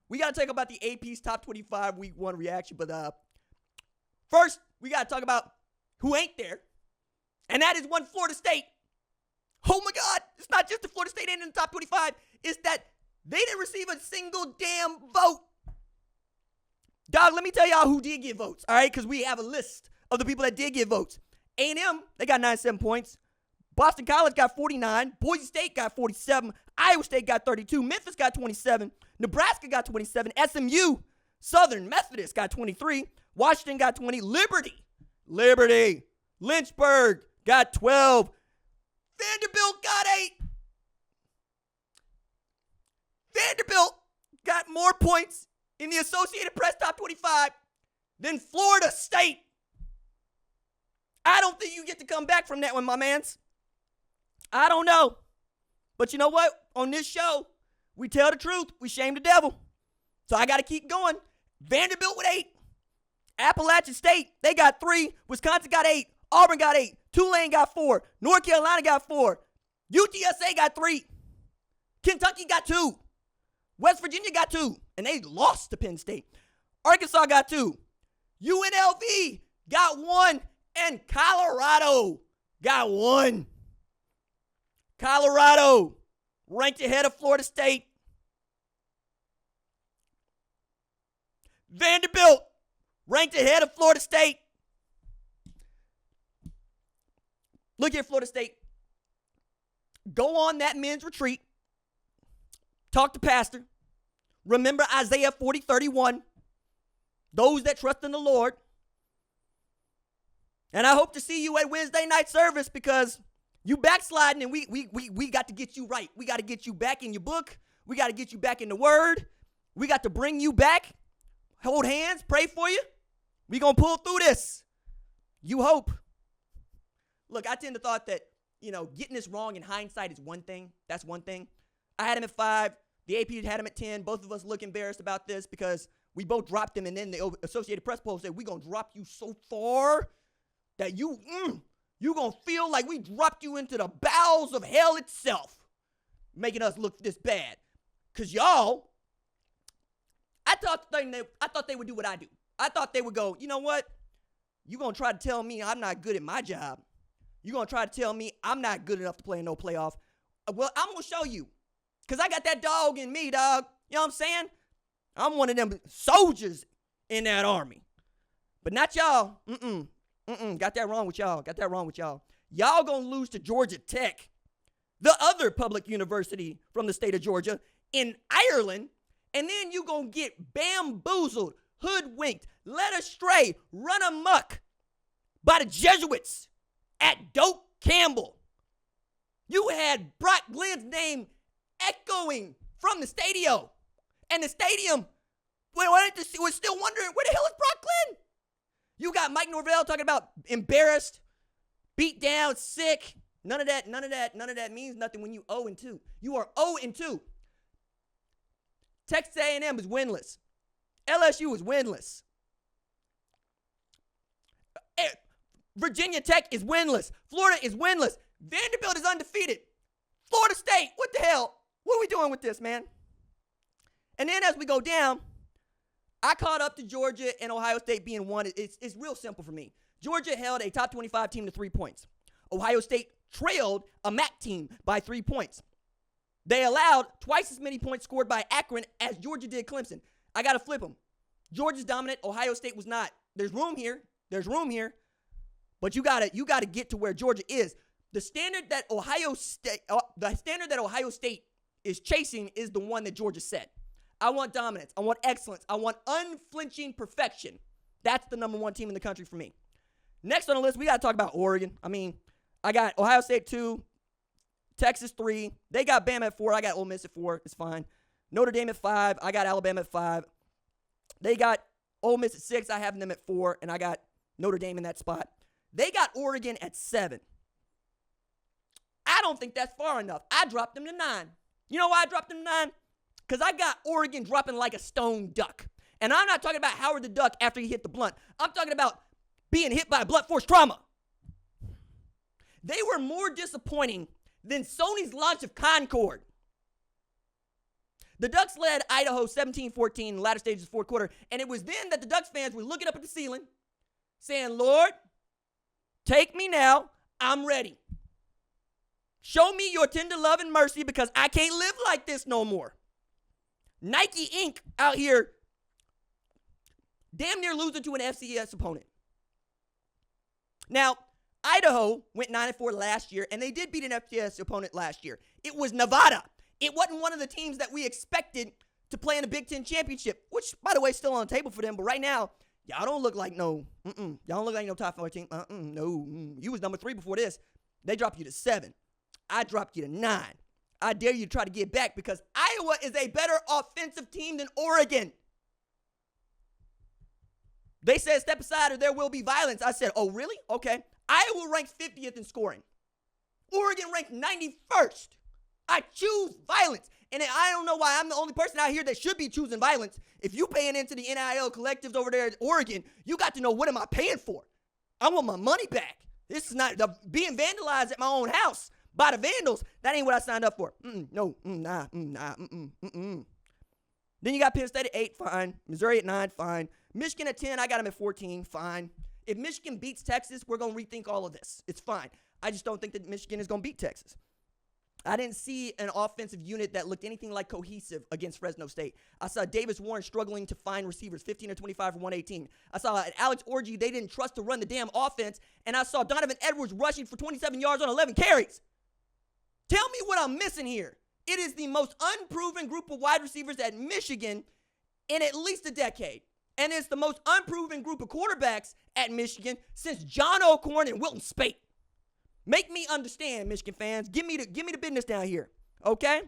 we got to talk about the AP's top 25 week 1 reaction. But first, we got to talk about who ain't there. And that is one Florida State. Oh my God. It's not just the Florida State ain't in the top 25. It's that they didn't receive a single damn vote. Dog, let me tell y'all who did get votes, all right? Because we have a list of the people that did get votes. A&M, they got 97 points. Boston College got 49. Boise State got 47. Iowa State got 32. Memphis got 27. Nebraska got 27. SMU, Southern Methodist got 23. Washington got 20. Liberty. Lynchburg got 12. Vanderbilt got 8. Vanderbilt got more points in the Associated Press top 25 than Florida State. I don't think you get to come back from that one, my mans. I don't know. But you know what? On this show, we tell the truth. We shame the devil. So I got to keep going. Vanderbilt with 8. Appalachian State, they got 3. Wisconsin got 8. Auburn got 8. Tulane got 4. North Carolina got 4. UTSA got 3. Kentucky got 2. West Virginia got 2. And they lost to Penn State. Arkansas got 2. UNLV got 1. And Colorado got 1. Colorado ranked ahead of Florida State. Vanderbilt ranked ahead of Florida State. Look here, Florida State. Go on that men's retreat. Talk to Pastor. Remember Isaiah 40:31. Those that trust in the Lord. And I hope to see you at Wednesday night service because you backsliding and we got to get you right. We got to get you back in your book. We got to get you back in the word. We got to bring you back. Hold hands, pray for you. We going to pull through this. You hope. Look, I tend to thought that, getting this wrong in hindsight is one thing. That's one thing. I had him at 5. The AP had him at 10. Both of us look embarrassed about this because we both dropped him. And then the Associated Press poll said, we're going to drop you so far that you going to feel like we dropped you into the bowels of hell itself, making us look this bad. Because y'all, I thought they would do what I do. I thought they would go, you know what? You're going to try to tell me I'm not good at my job. You're going to try to tell me I'm not good enough to play in no playoff. Well, I'm going to show you. Because I got that dog in me, dog. You know what I'm saying? I'm one of them soldiers in that army. But not y'all. Got that wrong with y'all. Y'all gonna lose to Georgia Tech, the other public university from the state of Georgia, in Ireland, and then you gonna get bamboozled, hoodwinked, led astray, run amok by the Jesuits at Doak Campbell. You had Brock Glenn's name echoing from the stadium, and the stadium was still wondering, where the hell is Brock Glenn? You got Mike Norvell talking about embarrassed, beat down, sick. None of that means nothing when you 0-2. You are 0-2. Texas A&M is winless. LSU is winless. Virginia Tech is winless. Florida is winless. Vanderbilt is undefeated. Florida State, what the hell? What are we doing with this, man? And then as we go down, I caught up to Georgia and Ohio State being one. It's real simple for me. Georgia held a top 25 team to 3 points. Ohio State trailed a MAC team by 3 points. They allowed twice as many points scored by Akron as Georgia did Clemson. I got to flip them. Georgia's dominant. Ohio State was not. There's room here. But you got to get to where Georgia is. The standard that Ohio State is chasing is the one that Georgia set. I want dominance. I want excellence. I want unflinching perfection. That's the number 1 team in the country for me. Next on the list, we got to talk about Oregon. I mean, I got Ohio State 2, Texas 3. They got Bama at 4. I got Ole Miss at 4. It's fine. Notre Dame at 5. I got Alabama at 5. They got Ole Miss at 6. I have them at 4, and I got Notre Dame in that spot. They got Oregon at 7. I don't think that's far enough. I dropped them to 9. You know why I dropped them to 9? Because I got Oregon dropping like a stone duck. And I'm not talking about Howard the Duck after he hit the blunt. I'm talking about being hit by blunt force trauma. They were more disappointing than Sony's launch of Concorde. The Ducks led Idaho 17-14 in the latter stages of the fourth quarter, and it was then that the Ducks fans were looking up at the ceiling saying, Lord, take me now. I'm ready. Show me your tender love and mercy because I can't live like this no more. Nike Inc. out here damn near losing to an FCS opponent. Now, Idaho went 9-4 last year, and they did beat an FCS opponent last year. It was Nevada. It wasn't one of the teams that we expected to play in a Big Ten championship, which, by the way, is still on the table for them. But right now, y'all don't look like no top 4 team. You was number 3 before this. They dropped you to 7. I dropped you to 9. I dare you to try to get back because Iowa is a better offensive team than Oregon. They said step aside or there will be violence. I said, oh, really? Okay. Iowa ranked 50th in scoring. Oregon ranked 91st. I choose violence. And I don't know why I'm the only person out here that should be choosing violence. If you paying into the NIL collectives over there at Oregon, you got to know what am I paying for. I want my money back. This is not being vandalized at my own house by the vandals. That ain't what I signed up for. Nah. Then you got Penn State at 8, fine. Missouri at 9, fine. Michigan at 10, I got them at 14, fine. If Michigan beats Texas, we're going to rethink all of this. It's fine. I just don't think that Michigan is going to beat Texas. I didn't see an offensive unit that looked anything like cohesive against Fresno State. I saw Davis Warren struggling to find receivers, 15 or 25 for 118. I saw Alex Orji, they didn't trust to run the damn offense. And I saw Donovan Edwards rushing for 27 yards on 11 carries. Tell me what I'm missing here. It is the most unproven group of wide receivers at Michigan in at least a decade. And it's the most unproven group of quarterbacks at Michigan since John O'Corn and Wilton Spate. Make me understand, Michigan fans. Give me the business down here, okay?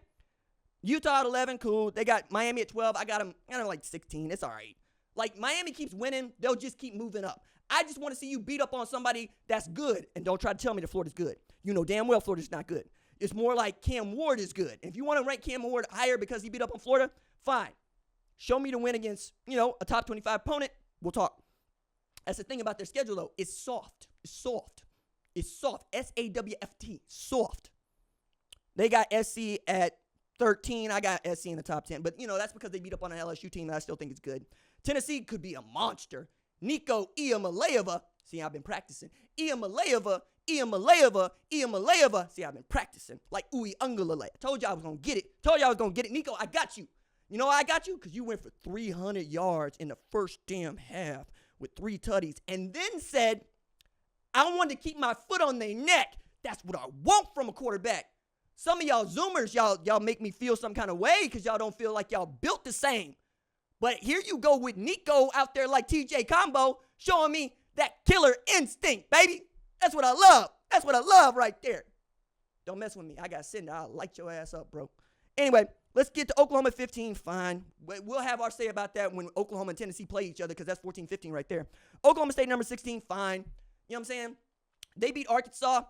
Utah at 11, cool. They got Miami at 12. I got them like 16. It's all right. Like, Miami keeps winning. They'll just keep moving up. I just want to see you beat up on somebody that's good. And don't try to tell me that Florida's good. You know damn well Florida's not good. It's more like Cam Ward is good. If you want to rank Cam Ward higher because he beat up on Florida, fine. Show me the win against, a top 25 opponent. We'll talk. That's the thing about their schedule, though. It's soft. It's soft. S-A-W-F-T. Soft. They got SC at 13. I got SC in the top 10. But, that's because they beat up on an LSU team that I still think is good. Tennessee could be a monster. Nico Iamaleava. See, I've been practicing. Iamaleava. See, I've been practicing. Like Ui Ungalale. I told you I was going to get it. Nico, I got you. You know why I got you? Because you went for 300 yards in the first damn half with 3 tutties and then said, I wanted to keep my foot on their neck. That's what I want from a quarterback. Some of y'all Zoomers, y'all make me feel some kind of way because y'all don't feel like y'all built the same. But here you go with Nico out there like TJ Combo showing me that killer instinct, baby. That's what I love. That's what I love right there. Don't mess with me. I got Cinder. I'll light your ass up, bro. Anyway, let's get to Oklahoma 15. Fine. We'll have our say about that when Oklahoma and Tennessee play each other because that's 14-15 right there. Oklahoma State number 16. Fine. You know what I'm saying? They beat Arkansas.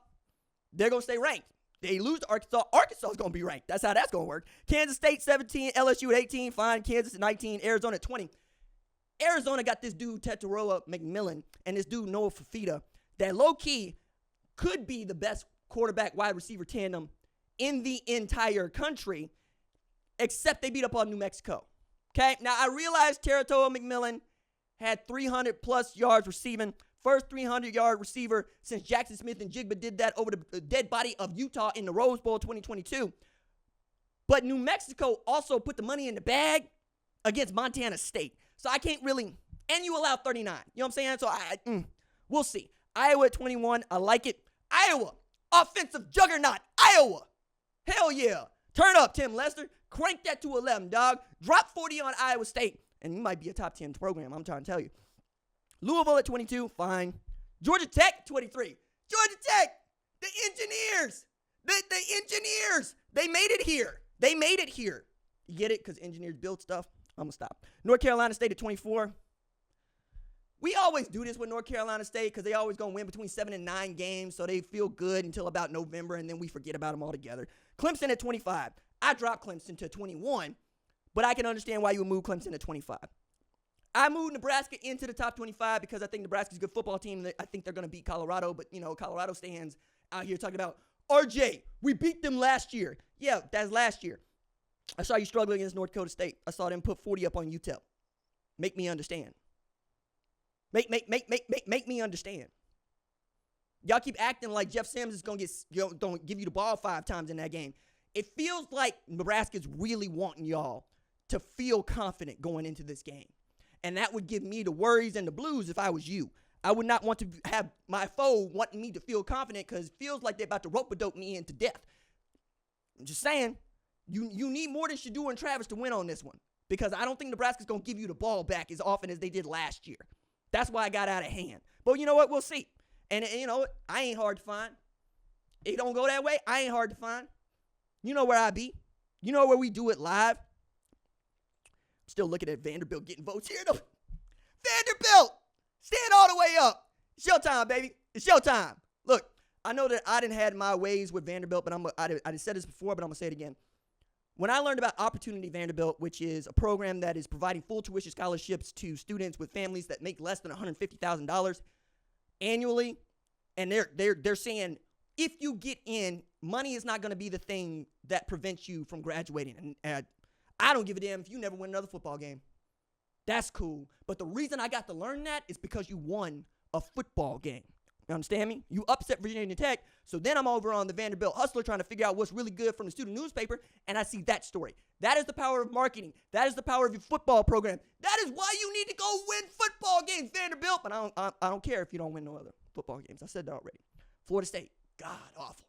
They're going to stay ranked. They lose to Arkansas. Arkansas is going to be ranked. That's how that's going to work. Kansas State 17. LSU at 18. Fine. Kansas at 19. Arizona at 20. Arizona got this dude, Tetaroa McMillan, and this dude, Noah Fafita, that low-key could be the best quarterback wide receiver tandem in the entire country, except they beat up on New Mexico. Okay? Now, I realize Tetaroa McMillan had 300-plus yards receiving. First 300-yard receiver since Jackson Smith and Jigba did that over the dead body of Utah in the Rose Bowl 2022. But New Mexico also put the money in the bag against Montana State. So I can't really, and you allow 39. You know what I'm saying? So we'll see. Iowa at 21. I like it. Iowa, offensive juggernaut. Iowa. Hell yeah. Turn up, Tim Lester. Crank that to 11, dog. Drop 40 on Iowa State, and you might be a top 10 program. I'm trying to tell you. Louisville at 22, fine. Georgia Tech, 23. Georgia Tech, the engineers. The engineers. They made it here. You get it? Because engineers build stuff. I'm going to stop. North Carolina State at 24. We always do this with North Carolina State because they always going to win between 7 and 9 games, so they feel good until about November, and then we forget about them altogether. Clemson at 25. I dropped Clemson to 21, but I can understand why you would move Clemson to 25. I moved Nebraska into the top 25 because I think Nebraska's a good football team. I think they're going to beat Colorado, but, Colorado stands out here talking about, RJ, we beat them last year. Yeah, that's last year. I saw you struggle against North Dakota State. I saw them put 40 up on UTEP. Make me understand. Make me understand. Y'all keep acting like Jeff Sims is going to give you the ball 5 times in that game. It feels like Nebraska's really wanting y'all to feel confident going into this game. And that would give me the worries and the blues if I was you. I would not want to have my foe wanting me to feel confident because it feels like they're about to rope-a-dope me into death. I'm just saying, you need more than Shador and Travis to win on this one because I don't think Nebraska's going to give you the ball back as often as they did last year. That's why I got out of hand. But you know what? We'll see. And you know what? I ain't hard to find. It don't go that way. I ain't hard to find. You know where I be. You know where we do it live. Still looking at Vanderbilt getting votes here, though. Vanderbilt! Stand all the way up. It's your time, baby. It's your time. Look, I know that I didn't had my ways with Vanderbilt, but I said this before, but I'm going to say it again. When I learned about Opportunity Vanderbilt, which is a program that is providing full tuition scholarships to students with families that make less than $150,000 annually, and they're saying if you get in, money is not going to be the thing that prevents you from graduating. And I don't give a damn if you never win another football game. That's cool. But the reason I got to learn that is because you won a football game. You understand me? You upset Virginia Tech. So then I'm over on the Vanderbilt Hustler trying to figure out what's really good from the student newspaper, and I see that story. That is the power of marketing. That is the power of your football program. That is why you need to go win football games, Vanderbilt. But I don't care if you don't win no other football games. I said that already. Florida State, god awful.